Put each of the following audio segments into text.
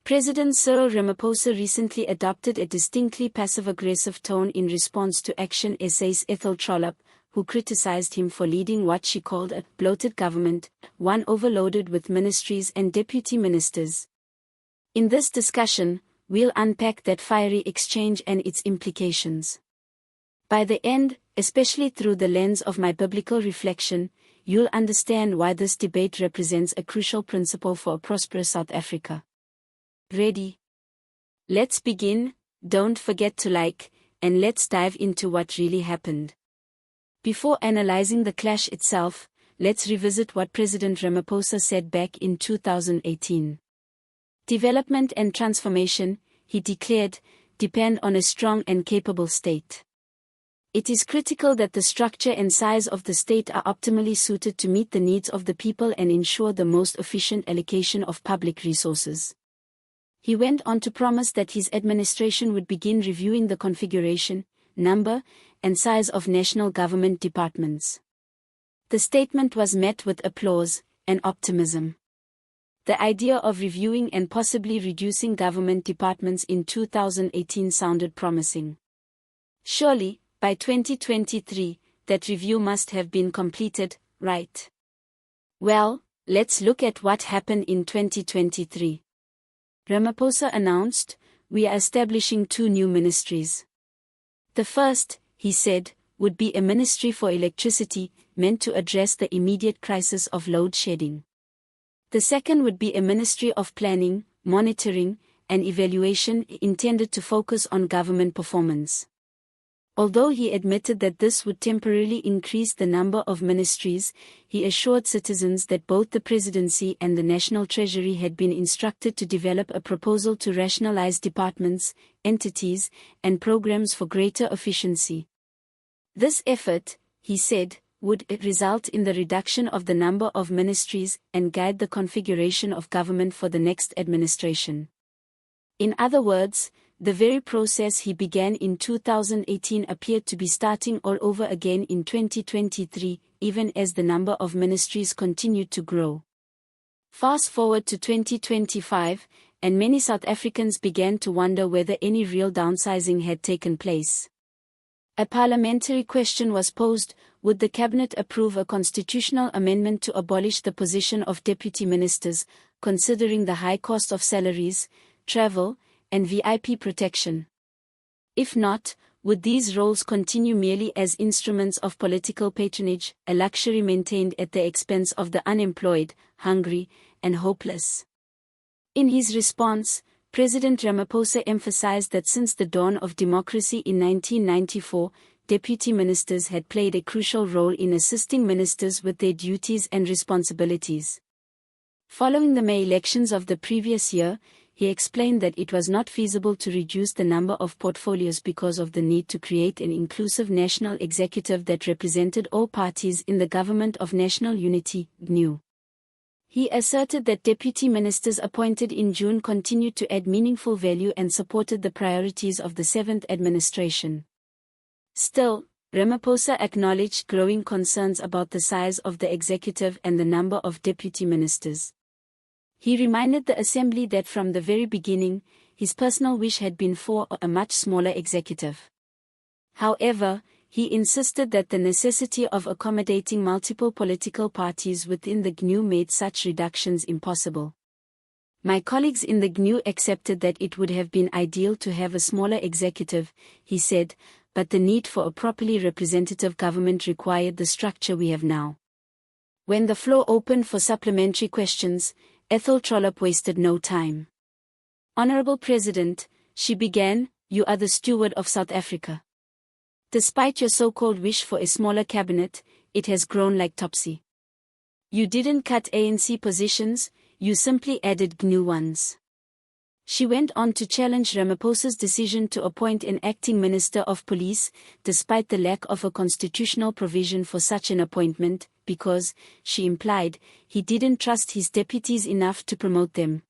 President Cyril Ramaphosa recently adopted a distinctly passive-aggressive tone in response to Action SA's Ethel Trollop, who criticized him for leading what she called a bloated government, one overloaded with ministries and deputy ministers. In this discussion, we'll unpack that fiery exchange and its implications. By the end, especially through the lens of my biblical reflection, you'll understand why this debate represents a crucial principle for a prosperous South Africa. Ready? Let's begin. Don't forget to like, and let's dive into what really happened. Before analyzing the clash itself, let's revisit what President Ramaphosa said back in 2018. Development and transformation, he declared, depend on a strong and capable state. It is critical that the structure and size of the state are optimally suited to meet the needs of the people and ensure the most efficient allocation of public resources. He went on to promise that his administration would begin reviewing the configuration, number, and size of national government departments. The statement was met with applause and optimism. The idea of reviewing and possibly reducing government departments in 2018 sounded promising. Surely, by 2023, that review must have been completed, right? Well, let's look at what happened in 2023. Ramaphosa announced, "We are establishing 2 new ministries." The first, he said, would be a ministry for electricity, meant to address the immediate crisis of load shedding. The second would be a ministry of planning, monitoring, and evaluation intended to focus on government performance. Although he admitted that this would temporarily increase the number of ministries, he assured citizens that both the presidency and the National Treasury had been instructed to develop a proposal to rationalize departments, entities, and programs for greater efficiency. This effort, he said, would result in the reduction of the number of ministries and guide the configuration of government for the next administration. In other words, the very process he began in 2018 appeared to be starting all over again in 2023, even as the number of ministries continued to grow. Fast forward to 2025, and many South Africans began to wonder whether any real downsizing had taken place. A parliamentary question was posed: would the cabinet approve a constitutional amendment to abolish the position of deputy ministers, considering the high cost of salaries, travel, and VIP protection? If not, would these roles continue merely as instruments of political patronage, a luxury maintained at the expense of the unemployed, hungry, and hopeless? In his response, President Ramaphosa emphasized that since the dawn of democracy in 1994, deputy ministers had played a crucial role in assisting ministers with their duties and responsibilities. Following the May elections of the previous year, he explained that it was not feasible to reduce the number of portfolios because of the need to create an inclusive national executive that represented all parties in the Government of National Unity, GNU. He asserted that deputy ministers appointed in June continued to add meaningful value and supported the priorities of the 7th administration. Still, Ramaphosa acknowledged growing concerns about the size of the executive and the number of deputy ministers. He reminded the assembly that from the very beginning, his personal wish had been for a much smaller executive. However, he insisted that the necessity of accommodating multiple political parties within the GNU made such reductions impossible. "My colleagues in the GNU accepted that it would have been ideal to have a smaller executive," he said, "but the need for a properly representative government required the structure we have now." When the floor opened for supplementary questions, Ethel Trollop wasted no time. "Honorable President," she began, "you are the steward of South Africa. Despite your so-called wish for a smaller cabinet, it has grown like topsy. You didn't cut ANC positions, you simply added GNU ones." She went on to challenge Ramaphosa's decision to appoint an acting minister of police, despite the lack of a constitutional provision for such an appointment, because, she implied, he didn't trust his deputies enough to promote them.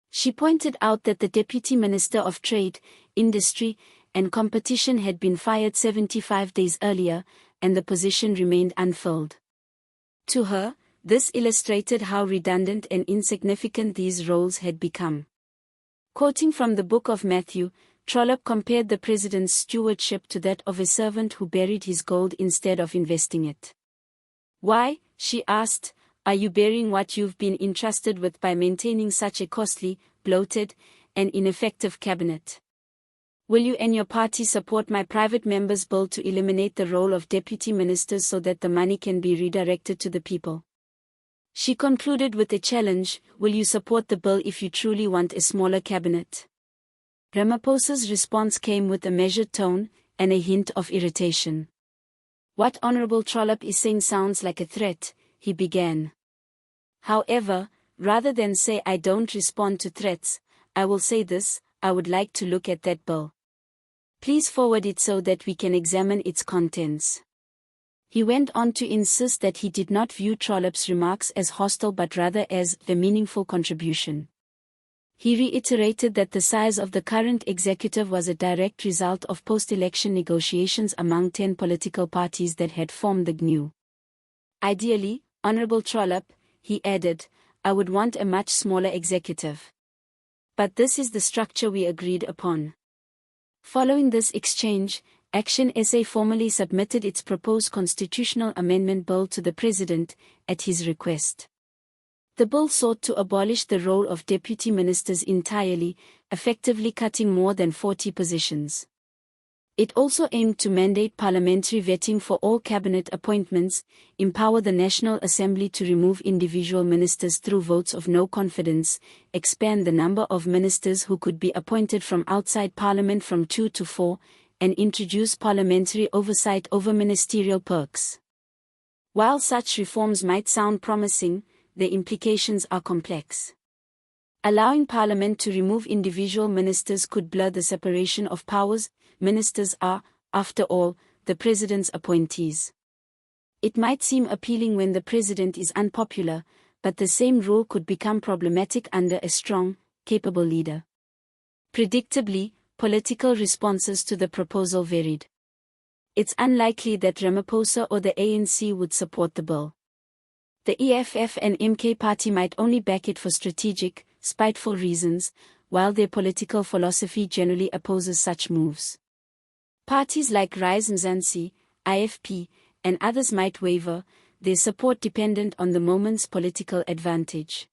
She pointed out that the Deputy Minister of Trade, Industry, and Competition had been fired 75 days earlier, and the position remained unfilled. To her, this illustrated how redundant and insignificant these roles had become. Quoting from the book of Matthew, Trollope compared the president's stewardship to that of a servant who buried his gold instead of investing it. "Why," she asked, "are you burying what you've been entrusted with by maintaining such a costly, bloated, and ineffective cabinet? Will you and your party support my private member's bill to eliminate the role of deputy ministers so that the money can be redirected to the people?" She concluded with a challenge: "Will you support the bill if you truly want a smaller cabinet?" Ramaphosa's response came with a measured tone and a hint of irritation. "What Honorable Trollope is saying sounds like a threat," he began. "However, rather than say I don't respond to threats, I will say this: I would like to look at that bill. Please forward it so that we can examine its contents." He went on to insist that he did not view Trollope's remarks as hostile but rather as a meaningful contribution. He reiterated that the size of the current executive was a direct result of post-election negotiations among 10 political parties that had formed the GNU. "Ideally, Honorable Trollope," he added, "I would want a much smaller executive. But this is the structure we agreed upon." Following this exchange, Action SA formally submitted its proposed constitutional amendment bill to the president, at his request. The bill sought to abolish the role of deputy ministers entirely, effectively cutting more than 40 positions. It also aimed to mandate parliamentary vetting for all cabinet appointments, empower the National Assembly to remove individual ministers through votes of no confidence, expand the number of ministers who could be appointed from outside parliament from 2 to 4, and introduce parliamentary oversight over ministerial perks. While such reforms might sound promising, the implications are complex. Allowing Parliament to remove individual ministers could blur the separation of powers. Ministers are, after all, the president's appointees. It might seem appealing when the president is unpopular, but the same rule could become problematic under a strong, capable leader. Predictably, political responses to the proposal varied. It's unlikely that Ramaphosa or the ANC would support the bill. The EFF and MK party might only back it for strategic, spiteful reasons, while their political philosophy generally opposes such moves. Parties like Rise Mzansi, IFP, and others might waver, their support dependent on the moment's political advantage.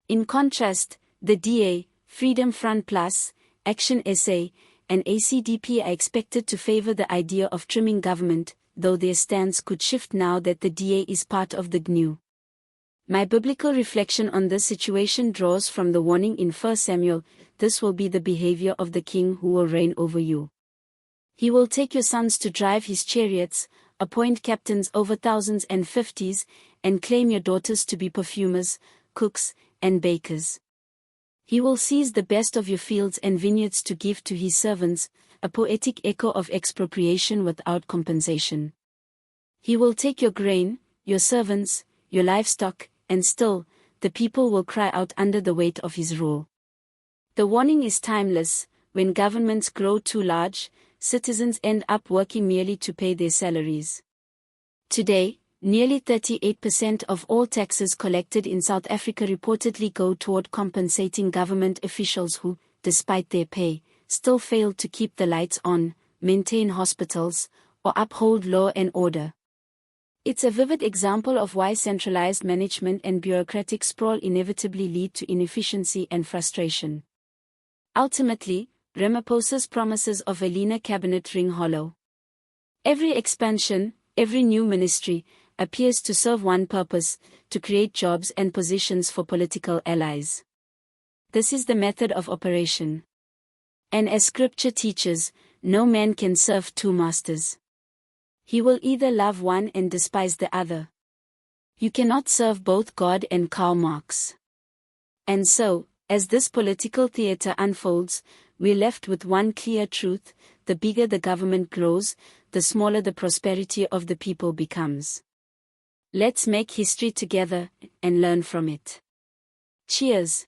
In contrast, the DA, Freedom Front Plus, Action SA, and ACDP are expected to favor the idea of trimming government, though their stance could shift now that the DA is part of the GNU. My biblical reflection on this situation draws from the warning in 1 Samuel, "This will be the behavior of the king who will reign over you. He will take your sons to drive his chariots, appoint captains over thousands and fifties, and claim your daughters to be perfumers, cooks, and bakers. He will seize the best of your fields and vineyards to give to his servants," a poetic echo of expropriation without compensation. "He will take your grain, your servants, your livestock, and still, the people will cry out under the weight of his rule." The warning is timeless: when governments grow too large, citizens end up working merely to pay their salaries. Today, nearly 38% of all taxes collected in South Africa reportedly go toward compensating government officials who, despite their pay, still fail to keep the lights on, maintain hospitals, or uphold law and order. It's a vivid example of why centralized management and bureaucratic sprawl inevitably lead to inefficiency and frustration. Ultimately, Ramaphosa's promises of a leaner cabinet ring hollow. Every expansion, every new ministry, appears to serve one purpose: to create jobs and positions for political allies. This is the method of operation. And as scripture teaches, no man can serve two masters. He will either love one and despise the other. You cannot serve both God and Karl Marx. And so, as this political theater unfolds, we're left with one clear truth: the bigger the government grows, the smaller the prosperity of the people becomes. Let's make history together, and learn from it. Cheers.